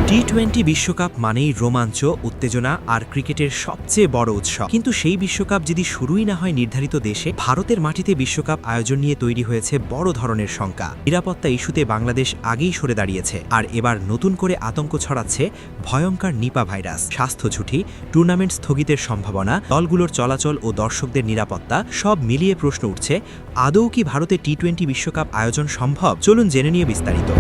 টি-20 বিশ্বকাপ মানেই রোমাঞ্চ, উত্তেজনা আর ক্রিকেটের সবচেয়ে বড় উৎসব। কিন্তু সেই বিশ্বকাপ যদি শুরুই না হয় নির্ধারিত দেশে, ভারতের মাটিতে বিশ্বকাপ আয়োজন নিয়ে তৈরি হয়েছে বড় ধরনের শঙ্কা। নিরাপত্তা ইস্যুতে বাংলাদেশ আগেই সরে দাঁড়িয়েছে, আর এবার নতুন করে আতঙ্ক ছড়াচ্ছে ভয়ঙ্কর নিপা ভাইরাস। স্বাস্থ্য ঝুঁকি, টুর্নামেন্ট স্থগিতের সম্ভাবনা, দলগুলোর চলাচল ও দর্শকদের নিরাপত্তা সব মিলিয়ে প্রশ্ন উঠছে, আদৌ কি ভারতে টি-20 বিশ্বকাপ আয়োজন সম্ভব? চলুন জেনে নিয়ে বিস্তারিত।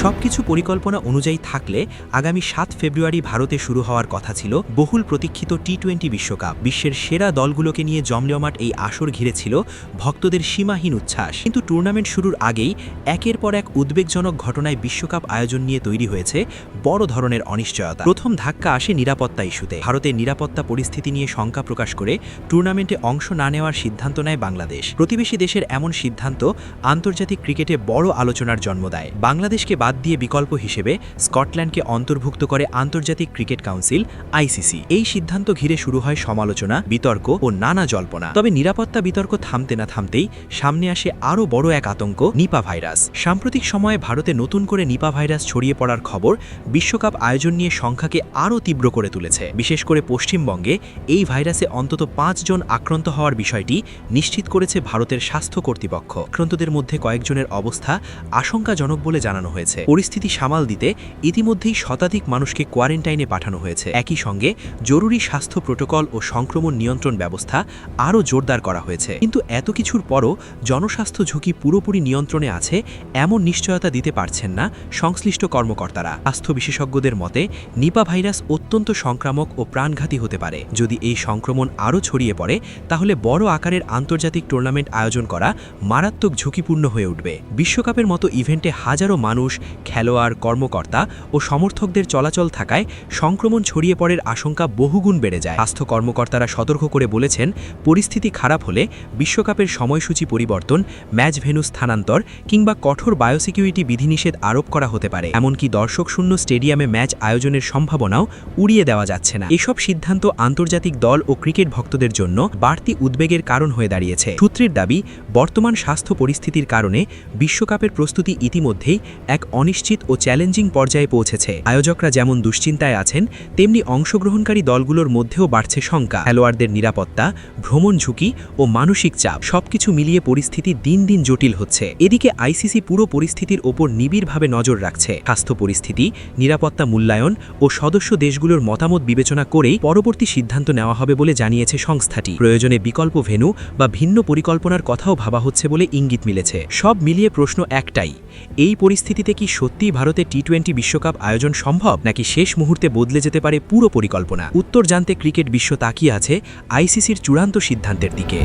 সবকিছু পরিকল্পনা অনুযায়ী থাকলে আগামী ৭ ফেব্রুয়ারি ভারতে শুরু হওয়ার কথা ছিল বহুল প্রতীক্ষিত টি-20 বিশ্বকাপ। বিশ্বের সেরা দলগুলোকে নিয়ে জমজমাট এই আসর ঘিরেছিল ভক্তদের সীমাহীন উচ্ছ্বাস। কিন্তু টুর্নামেন্ট শুরুর আগেই একের পর এক উদ্বেগজনক ঘটনায় বিশ্বকাপ আয়োজন নিয়ে তৈরি হয়েছে বড় ধরনের অনিশ্চয়তা। প্রথম ধাক্কা আসে নিরাপত্তা ইস্যুতে। ভারতের নিরাপত্তা পরিস্থিতি নিয়ে শঙ্কা প্রকাশ করে টুর্নামেন্টে অংশ না নেওয়ার সিদ্ধান্ত নেয় বাংলাদেশ। প্রতিবেশী দেশের এমন সিদ্ধান্ত আন্তর্জাতিক ক্রিকেটে বড় আলোচনার জন্ম দেয়। বাংলাদেশকে বাদ দিয়ে বিকল্প হিসেবে স্কটল্যান্ডকে অন্তর্ভুক্ত করে আন্তর্জাতিক ক্রিকেট কাউন্সিল আইসিসি। এই সিদ্ধান্ত ঘিরে শুরু হয় সমালোচনা, বিতর্ক ও নানা জল্পনা। তবে নিরাপত্তা বিতর্ক থামতে না থামতেই সামনে আসে আরও বড় এক আতঙ্ক, নিপা ভাইরাস। সাম্প্রতিক সময়ে ভারতে নতুন করে নিপা ভাইরাস ছড়িয়ে পড়ার খবর বিশ্বকাপ আয়োজন নিয়ে সংখ্যাকে আরও তীব্র করে তুলেছে। বিশেষ করে পশ্চিমবঙ্গে এই ভাইরাসে অন্তত ৫ জন আক্রান্ত হওয়ার বিষয়টি নিশ্চিত করেছে ভারতের স্বাস্থ্য কর্তৃপক্ষ। আক্রান্তদের মধ্যে কয়েকজনের অবস্থা আশঙ্কাজনক বলে জানানো হয়েছে। পরিস্থিতি সামাল দিতে ইতিমধ্যেই শতাধিক মানুষকে কোয়ারেন্টাইনে পাঠানো হয়েছে। একই সঙ্গে জরুরি স্বাস্থ্য প্রোটোকল ও সংক্রমণ নিয়ন্ত্রণ ব্যবস্থা আরও জোরদার করা হয়েছে। কিন্তু এত কিছুর পরও জনস্বাস্থ্য ঝুঁকি পুরোপুরি নিয়ন্ত্রণে আছে এমন নিশ্চয়তা দিতে পারছেন না সংশ্লিষ্ট কর্মকর্তারা। স্বাস্থ্য বিশেষজ্ঞদের মতে নিপা ভাইরাস অত্যন্ত সংক্রামক ও প্রাণঘাতী হতে পারে। যদি এই সংক্রমণ আরও ছড়িয়ে পড়ে, তাহলে বড় আকারের আন্তর্জাতিক টুর্নামেন্ট আয়োজন করা মারাত্মক ঝুঁকিপূর্ণ হয়ে উঠবে। বিশ্বকাপের মতো ইভেন্টে হাজারো মানুষ, খেলোয়াড়, কর্মকর্তা ও সমর্থকদের চলাচল থাকায় সংক্রমণ ছড়িয়ে পড়ার আশঙ্কা বহুগুণ বেড়ে যায়। স্বাস্থ্য কর্মকর্তারা সতর্ক করে বলেছেন, পরিস্থিতি খারাপ হলে বিশ্বকাপের সময়সূচি পরিবর্তন, ম্যাচ ভেন্যু স্থানান্তর কিংবা কঠোর বায়োসিকিউরিটি বিধিনিষেধ আরোপ করা হতে পারে। এমনকি দর্শকশূন্য স্টেডিয়ামে ম্যাচ আয়োজনের সম্ভাবনাও উড়িয়ে দেওয়া যাচ্ছে না। এসব সিদ্ধান্ত আন্তর্জাতিক দল ও ক্রিকেট ভক্তদের জন্য বাড়তি উদ্বেগের কারণ হয়ে দাঁড়িয়েছে। সূত্রের দাবি, বর্তমান স্বাস্থ্য পরিস্থিতির কারণে বিশ্বকাপের প্রস্তুতি ইতিমধ্যেই এক অনিশ্চিত ও চ্যালেঞ্জিং পর্যায়ে পৌঁছেছে। আয়োজকরা যেমন দুশ্চিন্তায় আছেন, তেমনি অংশগ্রহণকারী দলগুলোর মধ্যেও বাড়ছে শঙ্কা। খেলোয়াড়দের নিরাপত্তা, ভ্রমণ ঝুঁকি ও মানসিক চাপ সবকিছু মিলিয়ে পরিস্থিতি দিন দিন জটিল হচ্ছে। এদিকে আইসিসি পুরো পরিস্থিতির ওপর নিবিড়ভাবে নজর রাখছে। স্বাস্থ্য পরিস্থিতি, নিরাপত্তা মূল্যায়ন ও সদস্য দেশগুলোর মতামত বিবেচনা করেই পরবর্তী সিদ্ধান্ত নেওয়া হবে বলে জানিয়েছে সংস্থাটি। প্রয়োজনে বিকল্প ভেন্যু বা ভিন্ন পরিকল্পনার কথাও ভাবা হচ্ছে বলে ইঙ্গিত মিলেছে। সব মিলিয়ে প্রশ্ন একটাই, এই পরিস্থিতিতে কি সত্যিই ভারতে টি-20 বিশ্বকাপ আয়োজন সম্ভব, নাকি শেষ মুহূর্তে বদলে যেতে পারে পুরো পরিকল্পনা? উত্তর জানতে ক্রিকেট বিশ্ব তাকিয়ে আছে আইসিসির চূড়ান্ত সিদ্ধান্তের দিকে।